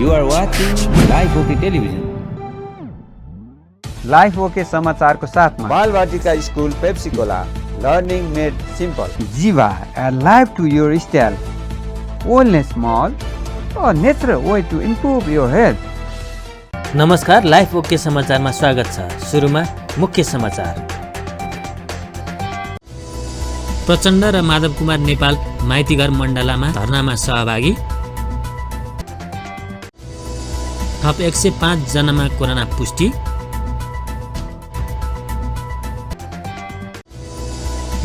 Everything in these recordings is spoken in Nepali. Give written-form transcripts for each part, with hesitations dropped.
You are watching Live OK Television. Life OK समाचारको साथमा Balvatika school Pepsicola learning made simple Jeeva live to your style wellness mall natural way to improve your health. नमस्कार, लाइफ ओके समाचारमा स्वागत छ। सुरुमा मुख्य समाचार। प्रचण्ड र माधव कुमार नेपाल माइतीघर मण्डलामा धरनामा सहभागी। थप 105 जनामा कोरोना पुष्टि।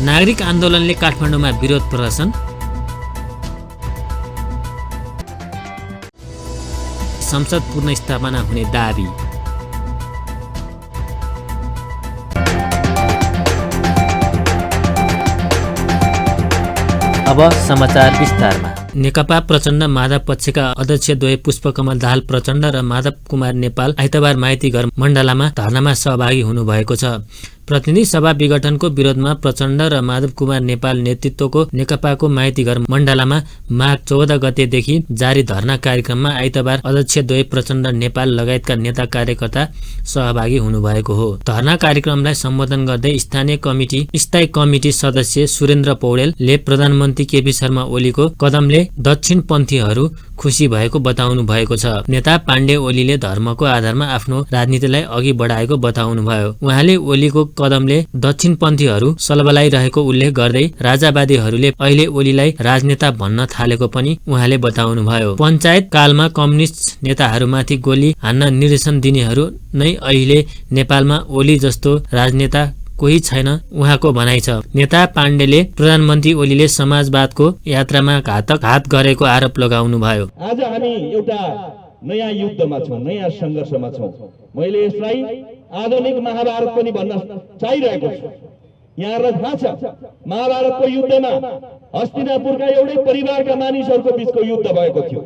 नागरिक आन्दोलनले काठमाडौँमा विरोध प्रदर्शन। संसद पुनर्स्थापना हुने दाबी। अब समाचार विस्तारमा। नेकपा प्रचण्ड माधव पक्षका अध्यक्षद्वय पुष्पकमल दाहाल प्रचण्ड र माधव कुमार नेपाल आइतबार माइतीघर मण्डलामा धरनामा सहभागी हुनुभएको छ। प्रतिनिधि सभा विघटनको विरोधमा प्रचण्ड र माधव कुमार नेपाल नेतृत्वको नेकपाको माइतीघर मण्डलामा माघ 14 गतेदेखि जारी धरना कार्यक्रममा आइतबार अध्यक्षद्वय प्रचण्ड नेपाल लगायतका नेता कार्यकर्ता सहभागी हुनुभएको हो। धरना कार्यक्रमलाई सम्बोधन गर्दै स्थायी कमिटी सदस्य सुरेन्द्र पौडेलले प्रधानमन्त्री केपी शर्मा ओलीको कदमले दक्षिणपन्थीहरू खुसी भएको बताउनु भएको छ। नेता पाण्डे ओलीले धर्मको आधारमा आफ्नो राजनीतिलाई अघि बढाएको बताउनुभयो। उहाँले ओलीको कदमले दक्षिणपन्थीहरू सलबलाइरहेको उल्लेख गर्दै राजावादीहरूले अहिले ओलीलाई राजनेता भन्न थालेको पनि उहाँले बताउनुभयो। पञ्चायत कालमा कम्युनिस्ट नेताहरूमाथि गोली हान्न निर्देशन दिनेहरू नै अहिले नेपालमा ओली जस्तो राजनेता कोही छैन उहाँको भनाइ छ। नेता पाण्डेले प्रधानमन्त्री ओलीले समाजवादको यात्रामा घातक हात गरेको आरोप लगाउनुभयो। आज हामी एउटा नयाँ युद्धमा छौँ, नयाँ सङ्घर्षमा छौँ। मैले यसलाई आधुनिक महाभारत पनि भन्न चाहिरहेको छु। यहाँलाई थाहा छ, महाभारतको युद्धमा हस्तिनापुरका एउटै परिवारका मानिसहरूको बीचको युद्ध भएको थियो।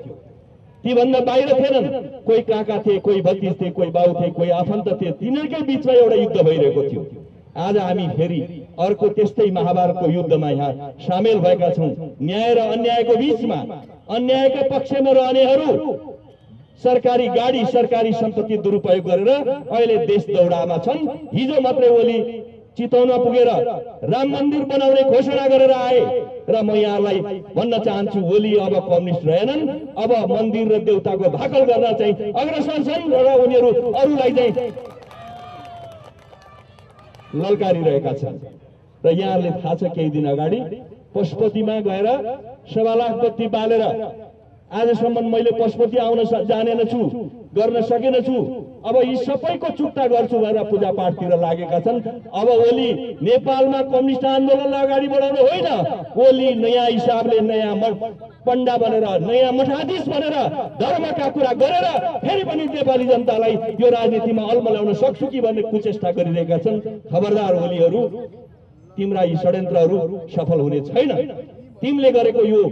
तीभन्दा बाहिर थिएनन्। कोही काका थिए, कोही भतिज थिए, कोही बाउ थिए, कोही आफन्त थिए। तिनीहरूकै बीचमा एउटा युद्ध भइरहेको थियो। आज हामी फेरि अर्को त्यस्तै महाभारतको युद्धमा यहाँ सामेल भएका छौँ। न्याय र अन्यायको बीचमा अन्यायका पक्षमा रहनेहरू सरकारी गाडी, सरकारी सम्पत्ति दुरुपयोग गरेर अहिले देश दौडामा छन्। हिजो मात्रै ओली चितवनमा पुगेर राम मन्दिर बनाउने घोषणा गरेर आए र म यहाँलाई भन्न चाहन्छु, ओली अब कम्युनिस्ट रहेनन्। अब मन्दिर र देउताको भाकल गर्न चाहिँ अग्रसर छन् र उनीहरू अरूलाई चाहिँ ललकारिरहेका छन्। र यहाँले थाहा छ, केही दिन अगाडि पशुपतिमा गएर 1.25 लाख बत्ती बालेर आजसम्म मैले पशुपति आउन जानेन छु, गर्न सकेन छु। अब यी सबैको चुक्ता गर्छु भनेर पूजापाठतिर लागेका छन्। अब ओली नेपालमा कम्युनिस्ट आन्दोलनलाई अगाडि बढाउनु होइन, ओली नयाँ हिसाबले नयाँ पण्डा बनेर, नयाँ मठाधीश बनेर धर्मका कुरा गरेर फेरि पनि नेपाली जनतालाई यो राजनीतिमा अल्मल्याउन सक्छु कि भन्ने कुचेष्टा गरिरहेका छन्। खबरदार ओलीहरू, तिम्रा यी षड्यन्त्रहरू सफल हुने छैन। तिमीले गरेको यो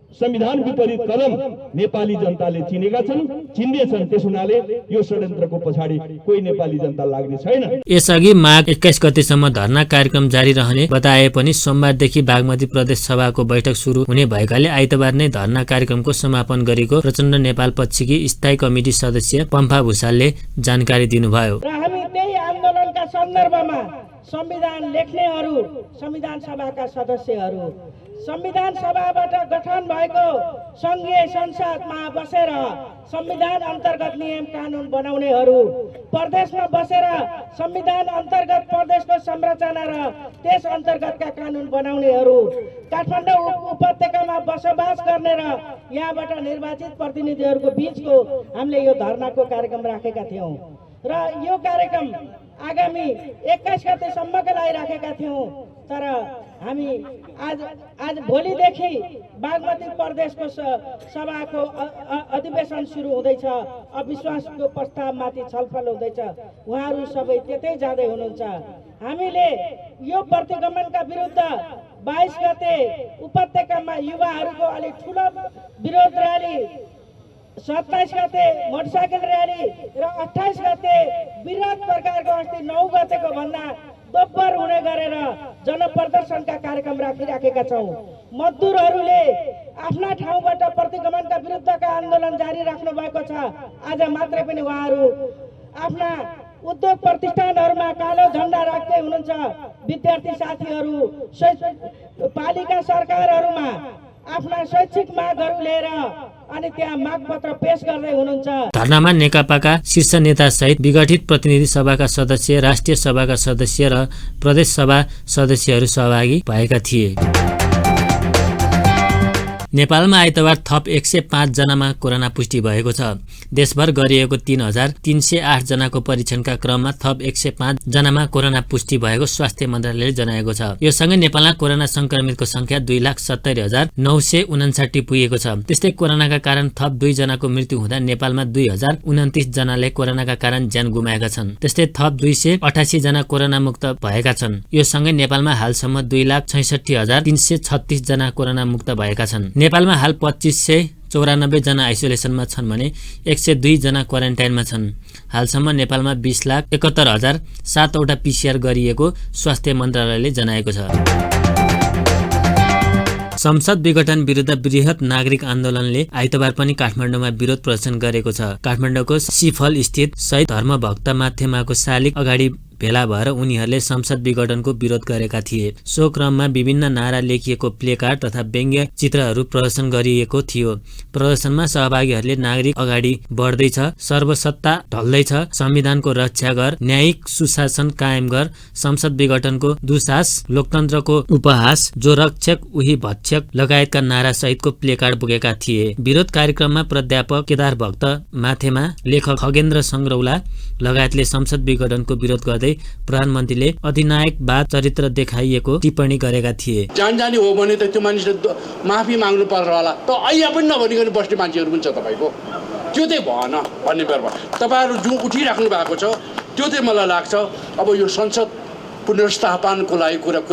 संविधान विपरीत कदम नेपाली जनताले चिनेका छन्, चिन्दैछन्। त्यस हुनाले यो षड्यन्त्रको पछाडि कोही नेपाली जनता लाग्ने छैन। यसअघि माघ 21 गतेसम्म धरना कार्यक्रम जारी रहने बताए पनि सोमबारदेखि बागमती प्रदेश सभाको बैठक सुरु हुने भएकाले आइतबार नै धरना कार्यक्रमको समापन गरेको प्रचण्ड नेपाल पक्षकी स्थायी कमिटी सदस्य पम्फा भुषालले जानकारी दिनुभयो। र हामी त्यही आन्दोलनका सन्दर्भमा संविधान लेख्नेहरू, संविधान सभाका सदस्यहरू, संविधान सभाबाट गठन भएको संघीय संसदमा बसेर संविधान अन्तर्गत नियम कानुन बनाउनेहरू, प्रदेशमा बसेर संविधान अन्तर्गत प्रदेशको संरचना र त्यस अन्तर्गतका कानुन बनाउनेहरू, काठमाडौँ उपत्यकामा बसोबास गर्ने र यहाँबाट निर्वाचित प्रतिनिधिहरूको बीचको हामीले यो धरनाको कार्यक्रम राखेका थियौँ र यो कार्यक्रम आगामी 21 गतेसम्मका लागि राखेका थियौँ। तर हामी आज भोलिदेखि बागमती प्रदेशको सभाको अधिवेशन सुरु हुँदैछ। अविश्वासको प्रस्तावमाथि छलफल हुँदैछ। उहाँहरू सबै त्यतै जाँदै हुनुहुन्छ। हामीले यो प्रतिगमनका विरुद्ध 22 गते उपत्यकामा युवाहरूको अलिक ठुलो विरोध र्याली, 27 गते मोटरसाइकल र्याली र 28 गते विराट प्रकारको अस्ति 9 गतेको भन्दा दोब्बर हुने गरेर जनप्रदर्शनका कार्यक्रम राखिराखेका छौँ। मजदुरहरूले आफ्ना ठाउँबाट प्रतिगमनका विरुद्धका आन्दोलन जारी राख्नु भएको छ। आज मात्रै पनि उहाँहरू आफ्ना उद्योग प्रतिष्ठानहरूमा कालो झण्डा राख्दै हुनुहुन्छ। विद्यार्थी साथीहरू पालिका सरकारहरूमा आफ्ना शैक्षिक मागहरू लिएर अनि त्यहाँ मागपत्र पेश गर्दै हुनुहुन्छ। धरनामा नेकपाका शीर्ष नेता सहित विघटित प्रतिनिधि सभाका सदस्य, राष्ट्रिय सभाका सदस्य र प्रदेश सभा सदस्यहरू सहभागी भएका थिए। नेपालमा आइतबार थप 105 जनामा कोरोना पुष्टि भएको छ। देशभर गरिएको 3308 जनाको परीक्षणका क्रममा थप 105 जनामा कोरोना पुष्टि भएको स्वास्थ्य मन्त्रालयले जनाएको छ। यो सँगै नेपालमा कोरोना संक्रमितको संख्या 2,70,959 पुगेको छ। त्यस्तै कोरोनाका कारण थप 2 जनाको मृत्यु हुँदा नेपालमा 2029 जनाले कोरोनाका कारण ज्यान गुमाएका छन्। त्यस्तै थप 288 जना कोरोना मुक्त भएका छन्। यो सँगै नेपालमा हालसम्म 2,66,336 जना कोरोना मुक्त भएका छन्। नेपालमा हाल 2594 जना आइसोलेसनमा छन् भने 102 जना क्वारेन्टाइनमा छन्। हालसम्म नेपालमा 20,71,007 वटा PCR गरिएको स्वास्थ्य मन्त्रालयले जनाएको छ। संसद विघटन विरुद्ध बृहत नागरिक आन्दोलनले आइतबार पनि काठमाडौँमा विरोध प्रदर्शन गरेको छ। काठमाडौँको सिफल स्थित शहीद धर्मभक्त माथेमाको शालिग अगाडि भेला भएर उनीहरूले संसद विघटनको विरोध गरेका थिए। सो क्रममा विभिन्न नारा लेखिएको प्लेकार्ड तथा व्यङ्ग्य चित्रहरू प्रदर्शन गरिएको थियो। प्रदर्शनमा सहभागीहरूले नागरिक अगाडि बढ्दैछ, सर्वसत्ता ढल्दैछ, संविधानको रक्षा गर, न्यायिक सुशासन कायम गर, संसद विघटनको दुस्साहस, लोकतन्त्रको उपहास, जो रक्षक उही भक्षक लगायतका नारा सहितको प्लेकार्ड बोकेका थिए। विरोध कार्यक्रममा प्राध्यापक केदार भक्त माथेमा, लेखक खगेन्द्र सङ्ग्रौला लगायतले संसद विघटनको विरोध गर्दै प्रधानमन्त्रीले अधिनायकवाद चरित्र देखाइएको टिप्पणी गरेका थिए। जानी हो भने त त्यो मानिसले माफी माग्नु पर्छ होला, त अहिले पनि नभनिकन बस्ने मान्छेहरू पनि छ तपाईँको। त्यो चाहिँ भएन भन्ने बेरमा तपाईँहरू जो उठिराख्नु भएको छ त्यो चाहिँ मलाई लाग्छ अब यो संसद पुनर्स्थापनको लागि कुरा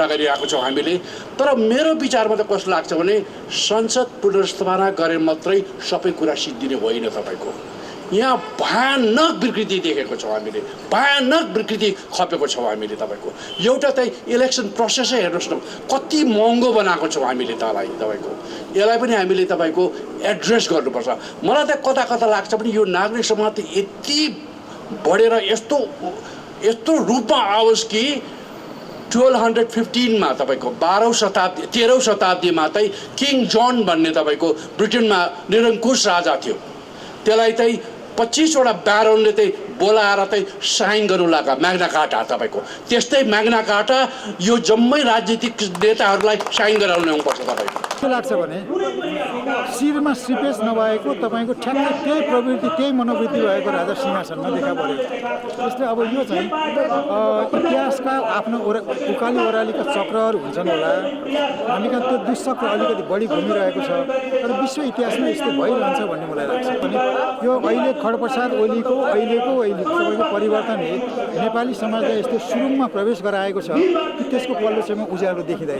गरिरहेको छौँ हामीले। तर मेरो विचारमा त कस्तो लाग्छ भने संसद पुनर्स्थापना गरे मात्रै सबै कुरा सिद्धिने होइन। तपाईँको यहाँ भयानक विकृति देखेको छौँ हामीले, भयानक विकृति खपेको छौँ हामीले। तपाईँको एउटा चाहिँ इलेक्सन प्रोसेसै हेर्नुहोस् न कति महँगो बनाएको छौँ हामीले तपाईँको। यसलाई पनि हामीले तपाईँको एड्रेस गर्नुपर्छ। मलाई त कता कता लाग्छ पनि यो नागरिक समाज त यति बढेर यस्तो रूपमा आओस् कि 1215 तपाईँको 13औं शताब्दीमा चाहिँ किङ जन भन्ने तपाईँको ब्रिटेनमा निरङ्कुश राजा थियो। त्यसलाई चाहिँ 25 वटा ब्यारोनले चाहिँ बोलाएर चाहिँ साइन गर्नु लाग्यो म्याग्ना कार्टा। तपाईँको त्यस्तै म्याग्ना कार्टा यो जम्मै राजनीतिक नेताहरूलाई साइन गराउनु ल्याउनुपर्छ। तपाईँको के लाग्छ भने शिरमा श्रीपेश नभएको तपाईँको ठ्याक्कै त्यही प्रवृत्ति त्यही मनोवृत्ति भएको राजा सिंहासनमा देखा परेको। जस्तै अब यो चाहिँ इतिहासका आफ्नो उकाली ओह्रालीका चक्रहरू हुन्छन् होला, हामी कहाँ त्यो दुष्चक्र अलिकति बढी घुमिरहेको छ। तर विश्व इतिहासमा यस्तो भइरहन्छ भन्ने मलाई लाग्छ। अनि यो अहिले खड्गप्रसाद ओलीको अहिलेको तपाईँको परिवर्तनले नेपाली समाजलाई यस्तो सुरुङमा प्रवेश गराएको छ कि त्यसको पल्लो छेउमा उज्यालो देखिँदैन।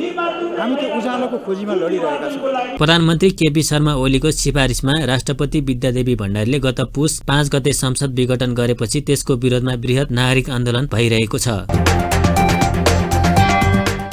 हामी त्यो उज्यालोको खोजीमा लडिरहेका छौँ। प्रधानमन्त्री केपी शर्मा ओलीको सिफारिसमा राष्ट्रपति विद्यादेवी भण्डारीले गत पुस 5 गते संसद विघटन गरेपछि त्यसको विरोधमा बृहत नागरिक आन्दोलन भइरहेको छ।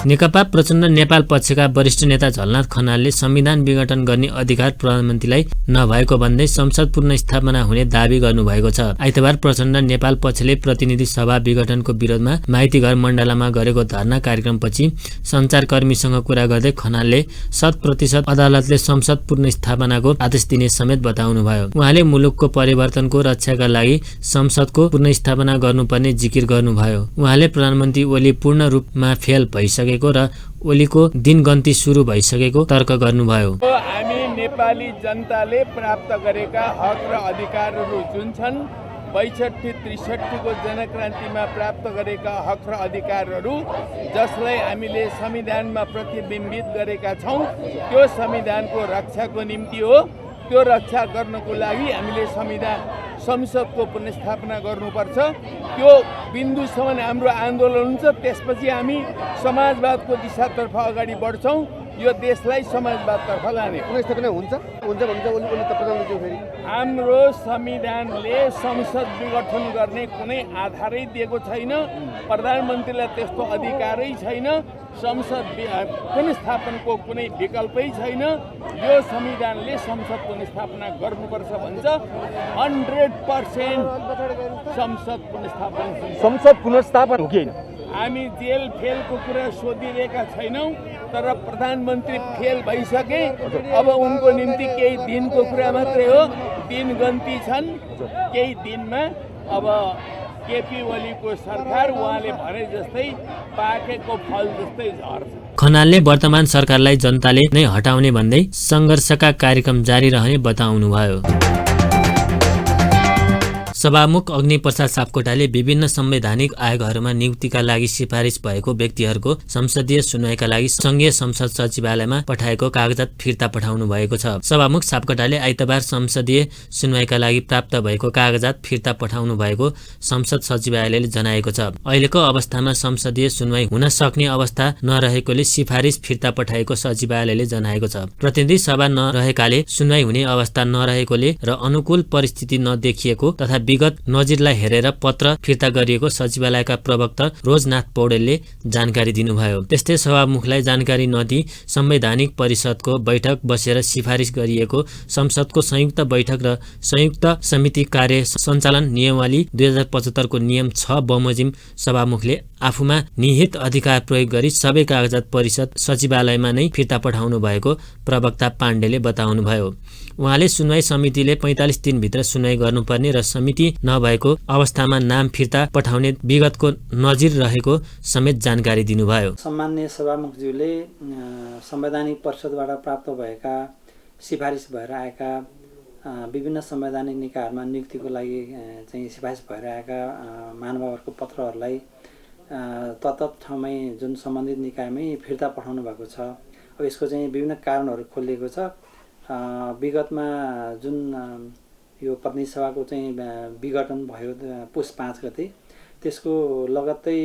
नेकपा प्रचण्ड नेपाल पक्षका वरिष्ठ नेता झलनाथ खनालले संविधान विघटन गर्ने अधिकार प्रधानमन्त्रीलाई नभएको भन्दै संसद पुनर्स्थापना हुने दावी गर्नुभएको छ। आइतबार प्रचण्ड नेपाल पक्षले प्रतिनिधि सभा विघटनको विरोधमा माइतीघर मण्डलामा गरेको धरना कार्यक्रमपछि सञ्चारकर्मीसँग कुरा गर्दै खनालले 100% अदालतले संसद पुनर्स्थापनाको आदेश दिने समेत बताउनुभयो। उहाँले मुलुकको परिवर्तनको रक्षाका लागि संसदको पुनर्स्थापना गर्नुपर्ने जिकिर गर्नुभयो। उहाँले प्रधानमन्त्री ओली पूर्ण रूपमा फेल भइसके र ओलीको दिनगन्ती सुरु भइसकेको तर्क गर्नुभयो। हामी नेपाली जनताले प्राप्त गरेका हक र अधिकारहरू जुन छन् 62-63 को जनक्रान्तिमा प्राप्त गरेका हक र अधिकारहरू जसलाई हामीले संविधानमा प्रतिबिम्बित गरेका छौँ त्यो संविधानको रक्षाको निम्ति हो। त्यो रक्षा गर्नको लागि हामीले संसदको पुनर्स्थापना गर्नुपर्छ। त्यो बिन्दुसम्म हाम्रो आन्दोलन हुन्छ। त्यसपछि हामी समाजवादको दिशातर्फ अगाडि बढ्छौँ। यो देशलाई समाजवादतर्फ लाने पुनर्स्थापना हुन्छ हुन्छ भन्छ उसले त प्रधानमन्त्री फेरि हाम्रो संविधानले संसद विघटन गर्ने कुनै आधारै दिएको छैन। प्रधानमन्त्रीलाई त्यस्तो अधिकारै छैन। संसद पुनर्स्थापनको कुनै विकल्पै छैन। यो संविधानले संसद पुनर्स्थापना गर्नुपर्छ भन्छ। 100% संसद पुनर्स्थापन हुन्छ। संसद पुनर्स्थापन हो कि होइन? हामी जेल फेलको कुरा सोधिरहेका छैनौँ, तर प्रधानमन्त्री फेल भइसके। अब उनको निम्ति केही दिनको कुरा मात्रै हो, दिन गन्ती छन्। केही दिनमा अब केपी ओलीको सरकार उहाँले भने जस्तै पाकेको फल जस्तै झर्छ। खनालले वर्तमान सरकारलाई जनताले नै हटाउने भन्दै सङ्घर्षका कार्यक्रम जारी रहने बताउनुभयो। सभामुख अग्निप्रसाद सापकोटाले विभिन्न संवैधानिक आयोगहरूमा नियुक्तिका लागि सिफारिस भएको व्यक्तिहरूको संसदीय सुनवाईका लागि संघीय संसद सचिवालयमा पठाएको कागजात फिर्ता पठाउनु भएको छ। सभामुख सापकोटाले आइतबार संसदीय सुनवाईका लागि प्राप्त भएको कागजात फिर्ता पठाउनु भएको संसद सचिवालयले जनाएको छ। अहिलेको अवस्थामा संसदीय सुनवाई हुन सक्ने अवस्था नरहेकोले सिफारिस फिर्ता पठाएको सचिवालयले जनाएको छ। प्रतिनिधि सभा नरहेकाले सुनवाई हुने अवस्था नरहेकोले र अनुकूल परिस्थिति नदेखिएको तथा विगत नजिरलाई हेरेर पत्र फिर्ता गरिएको सचिवालयका प्रवक्ता रोजनाथ पौडेलले जानकारी दिनुभयो। त्यस्तै सभामुखलाई जानकारी नदिई संवैधानिक परिषदको बैठक बसेर सिफारिस गरिएको संसदको संयुक्त बैठक र संयुक्त समिति कार्य सञ्चालन नियमावली 2075 को नियम 6 बमोजिम सभामुखले आफूमा निहित अधिकार प्रयोग गरी सबै कागजात परिषद सचिवालयमा नै फिर्ता पठाउनु भएको प्रवक्ता पाण्डेले बताउनुभयो। उहाँले सुनवाई समितिले 45 दिनभित्र सुनवाई गर्नुपर्ने र समिति नभएको अवस्थामा नाम फिर्ता पठाउने विगतको नजिर रहेको समेत जानकारी दिनुभयो। सम्माननीय सभामुखज्यूले संवैधानिक परिषदबाट प्राप्त भएका सिफारिस भएर आएका विभिन्न संवैधानिक निकायहरूमा नियुक्तिको लागि चाहिँ सिफारिस भएर आएका महानुभावहरूको पत्रहरूलाई तत्त ठाउँमै जुन सम्बन्धित निकायमै फिर्ता पठाउनु भएको छ। अब यसको चाहिँ विभिन्न कारणहरू खोलिएको छ। विगतमा जुन यो प्रतिनिधि सभाको चाहिँ विघटन भयो पुस 5 गते, त्यसको लगत्तै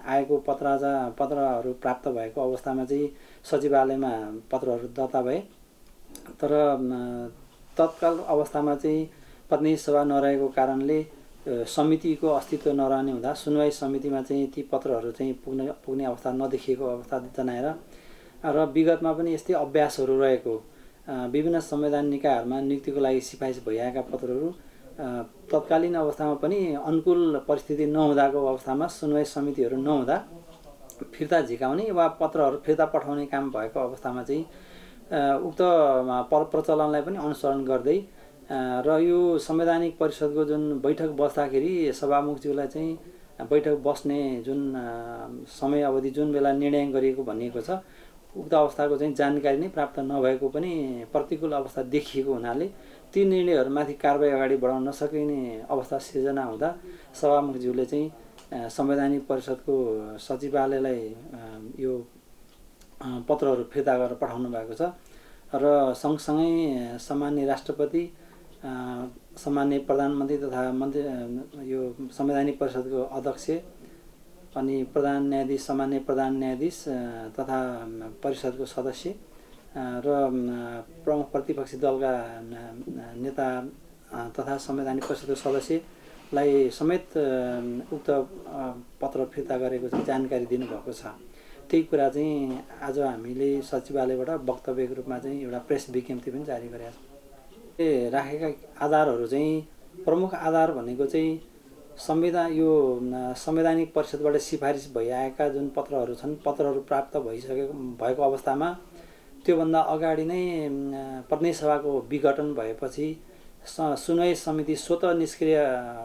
आएको पत्रहरू प्राप्त भएको अवस्थामा चाहिँ सचिवालयमा पत्रहरू दर्ता भए। तर तत्काल अवस्थामा चाहिँ प्रतिनिधि सभा नरहेको कारणले समितिको अस्तित्व नरहने हुँदा सुनवाई समितिमा चाहिँ ती पत्रहरू चाहिँ पुग्ने अवस्था नदेखिएको अवस्था जनाएर र विगतमा पनि यस्तै अभ्यासहरू रहेको विभिन्न संवैधानिक निकायहरूमा नियुक्तिको लागि सिफारिस भइआएका पत्रहरू तत्कालीन अवस्थामा पनि अनुकूल परिस्थिति नहुँदाको अवस्थामा सुनवाई समितिहरू नहुँदा फिर्ता झिकाउने वा पत्रहरू फिर्ता पठाउने काम भएको अवस्थामा चाहिँ उक्त प्रचलनलाई पनि अनुसरण गर्दै र यो संवैधानिक परिषदको जुन बैठक बस्दाखेरि सभामुखज्यूलाई चाहिँ बैठक बस्ने जुन समय अवधि जुन बेला निर्णय गरिएको भनिएको छ, उक्त अवस्थाको चाहिँ जानकारी नै प्राप्त नभएको पनि प्रतिकूल अवस्था देखिएको हुनाले ती निर्णयहरूमाथि कारबाही अगाडि बढाउन नसकिने अवस्था सिर्जना हुँदा सभामुखज्यूले चाहिँ संवैधानिक परिषदको सचिवालयलाई यो पत्रहरू फिर्ता गरेर पठाउनु भएको छ र सँगसँगै सामान्य राष्ट्रपति, सामान्य प्रधानमन्त्री तथा मन्त्री, यो संवैधानिक परिषदको अध्यक्ष अनि प्रधान न्यायाधीश, सामान्य प्रधान न्यायाधीश तथा परिषदको सदस्य र प्रमुख प्रतिपक्षी दलका नेता तथा संवैधानिक परिषदको सदस्यलाई समेत उक्त पत्र फिर्ता गरेको चाहिँ जानकारी दिनुभएको छ। त्यही कुरा चाहिँ आज हामीले सचिवालयबाट वक्तव्यको रूपमा चाहिँ एउटा प्रेस विज्ञप्ति पनि जारी गरेका छौँ। राखेका आधारहरू चाहिँ प्रमुख आधार भनेको चाहिँ यो संवैधानिक परिषदबाट सिफारिस भइआएका जुन पत्रहरू छन्, पत्रहरू प्राप्त भएको अवस्थामा त्योभन्दा अगाडि नै प्रतिनिधि सभाको विघटन भएपछि सुनवाई समिति स्वतः निष्क्रिय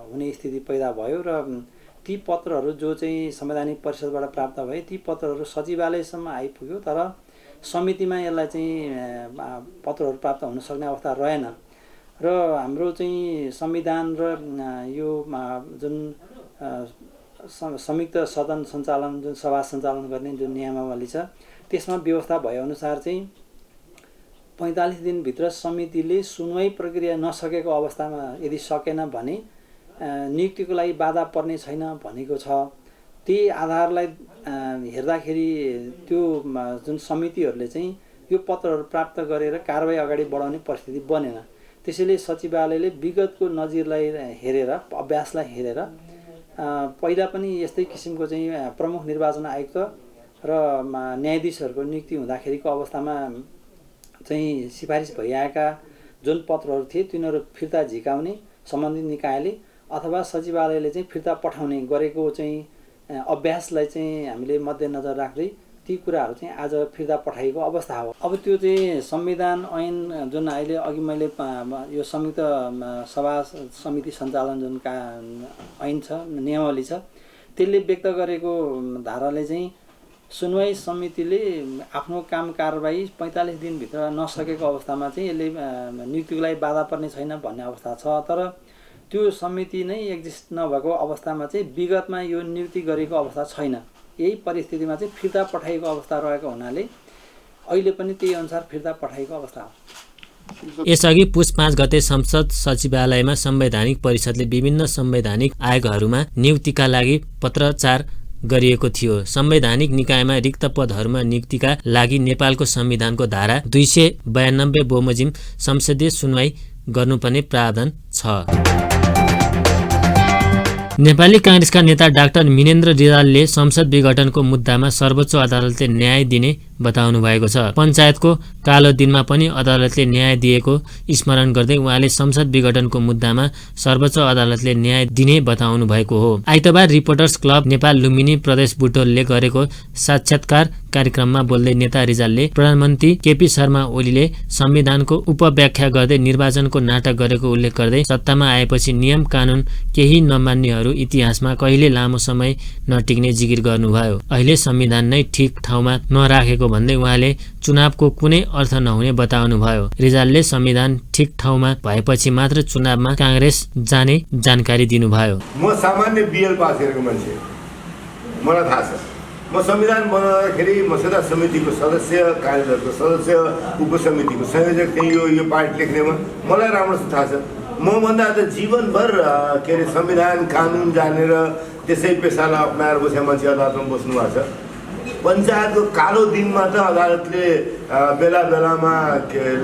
हुने स्थिति पैदा भयो र ती पत्रहरू जो चाहिँ संवैधानिक परिषदबाट प्राप्त भए ती पत्रहरू सचिवालयसम्म आइपुग्यो, तर समितिमा यसलाई चाहिँ पत्रहरू प्राप्त हुन सक्ने अवस्था रहेन र हाम्रो चाहिँ संविधान र यो जुन संयुक्त सदन सञ्चालन, जुन सभा सञ्चालन गर्ने जुन नियमावली छ त्यसमा व्यवस्था भएअनुसार चाहिँ 45 दिनभित्र समितिले सुनवाई प्रक्रिया नसकेको अवस्थामा यदि सकेन भने नियुक्तिको लागि बाधा पर्ने छैन भनेको छ। त्यही आधारलाई हेर्दाखेरि त्यो जुन समितिहरूले चाहिँ यो पत्रहरू प्राप्त गरेर कारबाही अगाडि बढाउने परिस्थिति बनेन। त्यसैले सचिवालयले विगतको नजिरलाई हेरेर अभ्यासलाई हेरेर पहिला पनि यस्तै किसिमको चाहिँ प्रमुख निर्वाचन आयुक्त र न्यायाधीशहरूको नियुक्ति हुँदाखेरिको अवस्थामा चाहिँ सिफारिस भइआएका जुन पत्रहरू थिए तिनीहरू फिर्ता झिकाउने सम्बन्धित निकायले अथवा सचिवालयले चाहिँ फिर्ता पठाउने गरेको चाहिँ अभ्यासलाई चाहिँ हामीले मध्यनजर राख्दै ती कुराहरू चाहिँ आज फिर्ता पठाइएको अवस्था हो। अब त्यो चाहिँ संविधान ऐन जुन अहिले अघि मैले यो संयुक्त सभा समिति सञ्चालन जुन ऐन छ नियमावली छ त्यसले व्यक्त गरेको धाराले चाहिँ सुनवाई समितिले आफ्नो काम कारबाही 45 दिनभित्र नसकेको अवस्थामा चाहिँ यसले नियुक्तिको लागि बाधा पर्ने छैन भन्ने अवस्था छ। तर त्यो समिति नै एक्जिस्ट नभएको अवस्थामा चाहिँ विगतमा यो नियुक्ति गरेको अवस्था छैन। यही परिस्थितिमा चाहिँ फिर्ता पठाइएको अवस्था रहेको हुनाले अहिले पनि त्यही अनुसार फिर्ता पठाइएको अवस्था हो। यसअघि पुस 5 गते संसद सचिवालयमा संवैधानिक परिषदले विभिन्न संवैधानिक आयोगहरूमा नियुक्तिका लागि पत्राचार गरिएको थियो। संवैधानिक निकायमा रिक्त पदहरूमा नियुक्तिका लागि नेपालको संविधानको धारा 292 बमोजिम संसदीय सुनवाई गर्नुपर्ने प्रावधान छ। नेपाली कांग्रेसका नेता डाक्टर मिनेन्द्र रिजालले संसद विघटनको मुद्दामा सर्वोच्च अदालतले न्याय दिने बताउनु भएको छ। पञ्चायतको कालो दिनमा पनि अदालतले न्याय दिएको स्मरण गर्दै उहाँले संसद विघटनको मुद्दामा सर्वोच्च अदालतले न्याय दिने बताउनु भएको हो। आइतबार रिपोर्टर्स क्लब नेपाल लुम्बिनी प्रदेश बुटोलले गरेको साक्षात्कार कार्यक्रममा बोल्दै नेता रिजालले प्रधानमन्त्री केपी शर्मा ओलीले संविधानको उपव्याख्या गर्दै निर्वाचनको नाटक गरेको उल्लेख गर्दै सत्तामा आएपछि नियम कानुन केही नमान्नेहरू इतिहासमा कहिले लामो समय नटिक्ने जिकिर गर्नुभयो। अहिले संविधान नै ठिक ठाउँमा नराखेको भन्दै उहाँले चुनावको कुनै अर्थ नहुने बताउनुभयो। रिजालले संविधान ठिक ठाउँमा भएपछि मात्र चुनावमा कांग्रेस जाने जानकारी दिनुभयो। म सामान्य बिएल पास गरेको मान्छे, मलाई थाहा छ। म संविधान बनाउँदाखेरि मसौदा समितिको सदस्य, कार्यदलको सदस्य, उपसमितिको संयोजक थिएँ। यो पार्टी लेख्नेमा मलाई राम्रोसँग थाहा छ। मभन्दा त जीवनभर के अरे संविधान कानुन जानेर त्यसै पेसालाई अप्नाएर बसेका मान्छे अदालतमा बस्नु भएको छ। पञ्चायतको कालो दिनमा त अदालतले बेला बेलामा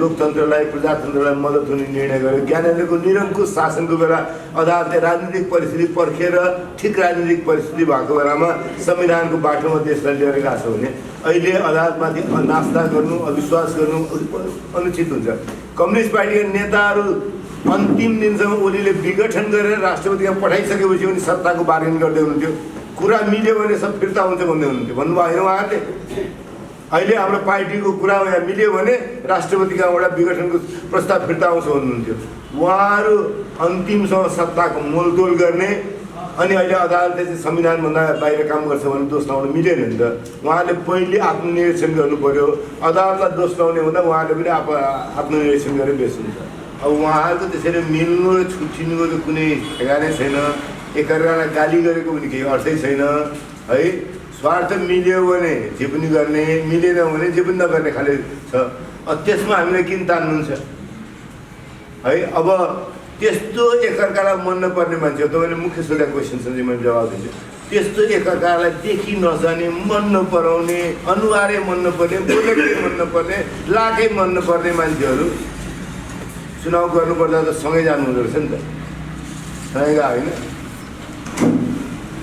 लोकतन्त्रलाई प्रजातन्त्रलाई मद्दत हुने निर्णय गर्यो। ज्ञानेन्द्रको निरङ्कुश शासनको बेला अदालतले राजनीतिक परिस्थिति पर्खेर ठिक राजनीतिक परिस्थिति भएको बेलामा संविधानको बाटोमा देशलाई लिएर गएको छ भने अहिले अदालतमाथि नास्ता गर्नु, अविश्वास गर्नु अनुचित हुन्छ। कम्युनिस्ट पार्टीका नेताहरू अन्तिम दिनसम्म ओलीले विघटन गरेर राष्ट्रपतिमा पठाइसकेपछि पनि सत्ताको बार्गेन गर्दै हुनुहुन्थ्यो। कुरा मिल्यो भने सब फिर्ता हुन्छ भन्दै हुनुहुन्थ्यो। भन्नुभयो होइन उहाँहरूले? अहिले हाम्रो पार्टीको कुरा मिल्यो भने राष्ट्रपतिकाबाट विघटनको प्रस्ताव फिर्ता आउँछ भन्नुहुन्थ्यो। उहाँहरू अन्तिमसम्म सत्ताको मोलतोल गर्ने अनि अहिले अदालतले चाहिँ संविधानभन्दा बाहिर काम गर्छ भने दोष लाउनु मिलेन नि त। उहाँले पहिले आत्मनिरीक्षण गर्नु पर्यो। अदालतलाई दोष लाउने हुँदा उहाँले पनि आत्मनिरीक्षण गरेर बेस हुन्छ। अब उहाँहरूको त्यसरी मिल्नु र छुट्टिनुको त कुनै ठेगानै छैन। एकअर्कालाई गाली गरेको पनि केही अर्थै छैन है। स्वार्थ मिल्यो भने जे पनि गर्ने, मिलेन भने जे पनि नगर्ने खाले छ। त्यसमा हामीलाई किन तान्नुहुन्छ है? अब त्यस्तो एकअर्कालाई मन नपर्ने मान्छे हो। तपाईँले मुख्य सोधेको क्वेसन चाहिँ मैले जवाब दिन्छु। त्यस्तो एकअर्कालाई देखि नजाने, मन नपराउने, अनुहारै मन नपर्ने, बोलेकै मन नपर्ने, लाकै मन नपर्ने मान्छेहरू चुनाव गर्नुपर्दा त सँगै जानु हुँदो रहेछ नि त। सँगै गयो होइन?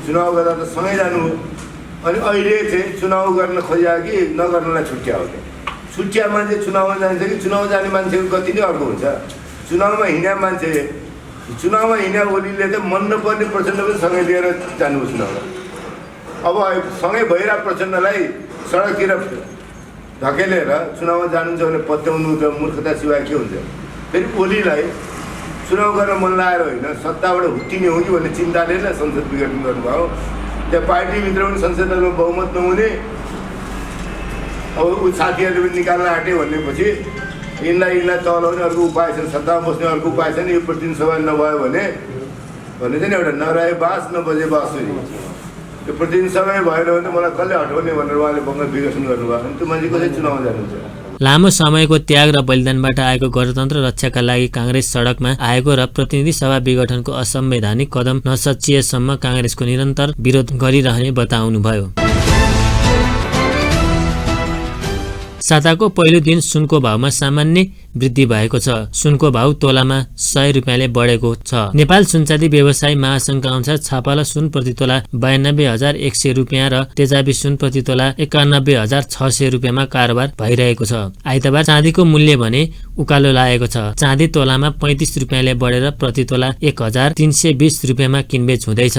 चुनाव गर्दा त सँगै जानु हो। अनि अहिले चाहिँ चुनाव गर्न खोज्या कि नगर्नलाई छुट्या हो। छुट्या मान्छे चुनावमा जान्छ कि चुनाव जाने मान्छेको गति नै अर्को हुन्छ। चुनावमा हिँड्या मान्छे, चुनावमा हिँड्या ओलीले त मन नपर्ने प्रचण्ड पनि सँगै लिएर जानुभयो चुनावमा। अब सँगै भइरहेको प्रचण्डलाई सडकतिर धकेलेर चुनावमा जानुहुन्छ भने पत्याउनु त मूर्खता सिवाय के हुन्छ? फेरि ओलीलाई चुनाव गर्न मन लागेर होइन, सत्ताबाट हुत्तिने हो कि भन्ने चिन्ताले नै संसद विघटन गर्नुभयो। त्यहाँ पार्टीभित्र पनि संसदमा बहुमत नहुने, अब ऊ साथीहरूले पनि निकाल्न आँटे भनेपछि यिनलाई चलाउने अर्को उपाय छैन, सत्तामा बस्ने अर्को उपाय छैन। यो प्रतिनिधि सभा नभयो भने चाहिँ एउटा नरहे बास नबजे बाँसुरी। यो प्रतिनिधि सभा भएन भने त मलाई कसले हटाउने भनेर उहाँले बङ्गाल विघटन गर्नुभयो। अनि त्यो मान्छे कसरी चुनावमा जानुहुन्छ? लामो समयको त्याग र बलिदानबाट आएको गणतन्त्र रक्षाका लागि कांग्रेस सडकमा आएको र प्रतिनिधि सभा विघटनको असंवैधानिक कदम नसचिएसम्म कांग्रेसको निरन्तर विरोध गरिरहने बताउनुभयो। साताको पहिलो दिन सुनको भावमा सामान्य वृद्धि भएको छ। सुनको भाव तोलामा 100 रुपियाँले बढेको छ। नेपाल सुनचाँदी व्यवसायी महासंघका अनुसार छापाला सुन प्रति तोला 92,100 रुपियाँ र तेजाबी सुन प्रति तोला 91,600 रुपियाँमा कारोबार भइरहेको छ। आइतबार चाँदीको मूल्य भने उकालो लागेको छ। चाँदी तोलामा 35 रुपियाँले बढेर प्रति तोला 1,320 रुपियाँमा किनबेच हुँदैछ।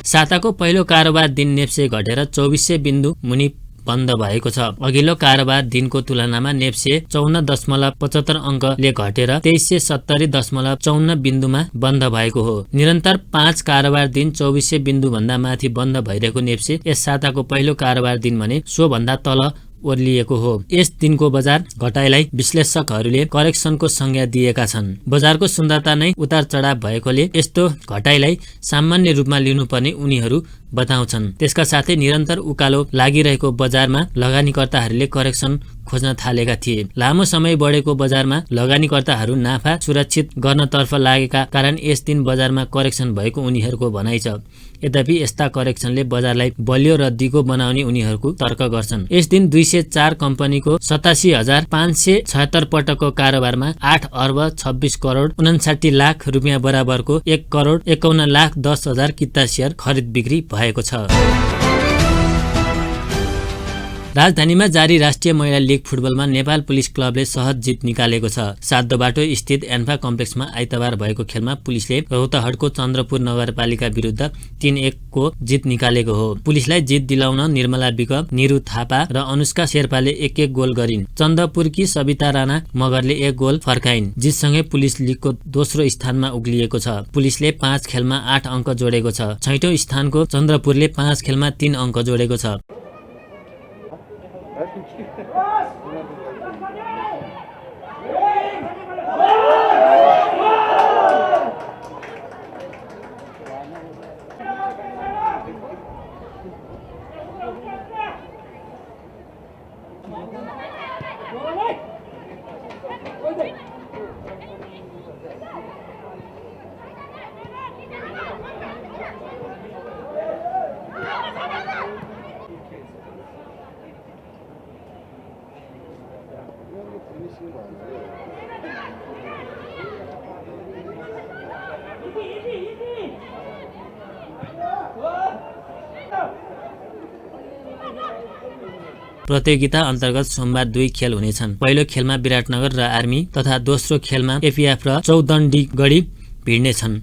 साताको पहिलो कारोबार दिन नेप्से घटेर 2400 बिन्दु मुनि बन्द भएको छ। अघिल्लो कारोबार दिनको तुलनामा नेप्से 54.75 अङ्कले घटेर 2370.54 बिन्दुमा बन्द भएको हो। निरन्तर 5 कारोबार दिन 2400 बिन्दु भन्दा माथि बन्द भइरहेको नेप्से यस साताको पहिलो कारोबार दिन भने सो भन्दा तल ओर्लिएको हो। यस दिनको बजार घटाइलाई विश्लेषकहरूले करेक्सनको संज्ञा दिएका छन्। बजारको सुन्दरता नै उतार चढाव भएकोले यस्तो घटाइलाई सामान्य रूपमा लिनुपर्ने उनीहरू बताउँछन्। त्यसका साथै निरन्तर उकालो लागिरहेको बजारमा लगानीकर्ताहरूले करेक्सन खोज्न थालेका थिए। लामो समय बढेको बजारमा लगानीकर्ताहरू नाफा सुरक्षित गर्नतर्फ लागेका कारण यस दिन बजारमा करेक्सन भएको उनीहरूको भनाइ छ। यद्यपि यस्ता करेक्सनले बजारलाई बलियो र दिगो बनाउने उनीहरूको तर्क गर्छन्। यस दिन 204 कम्पनीको 87,576 पटकको कारोबारमा 8 अर्ब 26 करोड 59 लाख रुपियाँ बराबरको 1 करोड 51,10,000 किता सेयर खरिद बिक्री भएको छ। राजधानीमा जारी राष्ट्रिय महिला लीग फुटबलमा नेपाल पुलिस क्लबले सहज जित निकालेको छ। सातो बाटो स्थित एन्फा कम्प्लेक्समा आइतबार भएको खेलमा पुलिसले रौतहटको चन्द्रपुर नगरपालिका विरुद्ध 3-1 को जित निकालेको हो। पुलिसलाई जित दिलाउन निर्मला विक, निरु थापा र अनुष्का शेर्पाले 1-1 गोल गरिन्। चन्दपुरकी सविता राणा मगरले 1 गोल फर्काइन्। जितसँगै पुलिस लीगको दोस्रो स्थानमा उक्लिएको छ। पुलिसले 5 खेलमा 8 अङ्क जोडेको छ। 6औं स्थानको चन्द्रपुरले 5 खेलमा 3 अङ्क जोडेको छ। प्रतियोगिता अन्तर्गत सोमबार 2 खेल हुनेछन्। पहिलो खेलमा विराटनगर र आर्मी तथा दोस्रो खेलमा एफिएफ र चौदण्डीगढी भिड्नेछन्।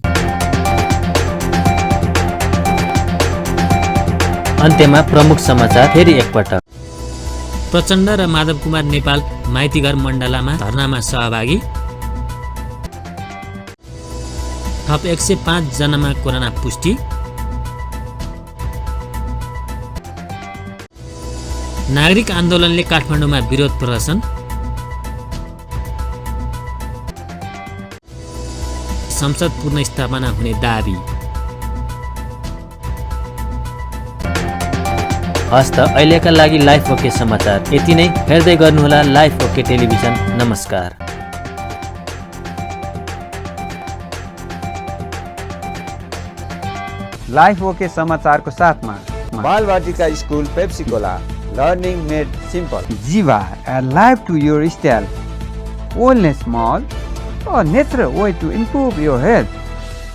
अन्त्यमा प्रमुख समाचार फेरि एकपटक। प्रचण्ड र माधव कुमार नेपाल माइतीघर मण्डलामा धरनामा सहभागी। थप 105 जनामा कोरोना पुष्टि। नागरिक आन्दोलनले काठमाडौँमा विरोध प्रदर्शन। संसद पुनर्स्थापना हुने दाबी। हस्त अहिलेका लागि लाइफ ओके समाचार यति नै। हेर्दै गर्नुहोला लाइफ ओके टेलिभिजन। नमस्कार। लाइफ ओके समाचारको साथमा Balvatika school Pepsicola learning made simple. Jiva, a life to your style. Wellness Mall, a natural way to improve your health.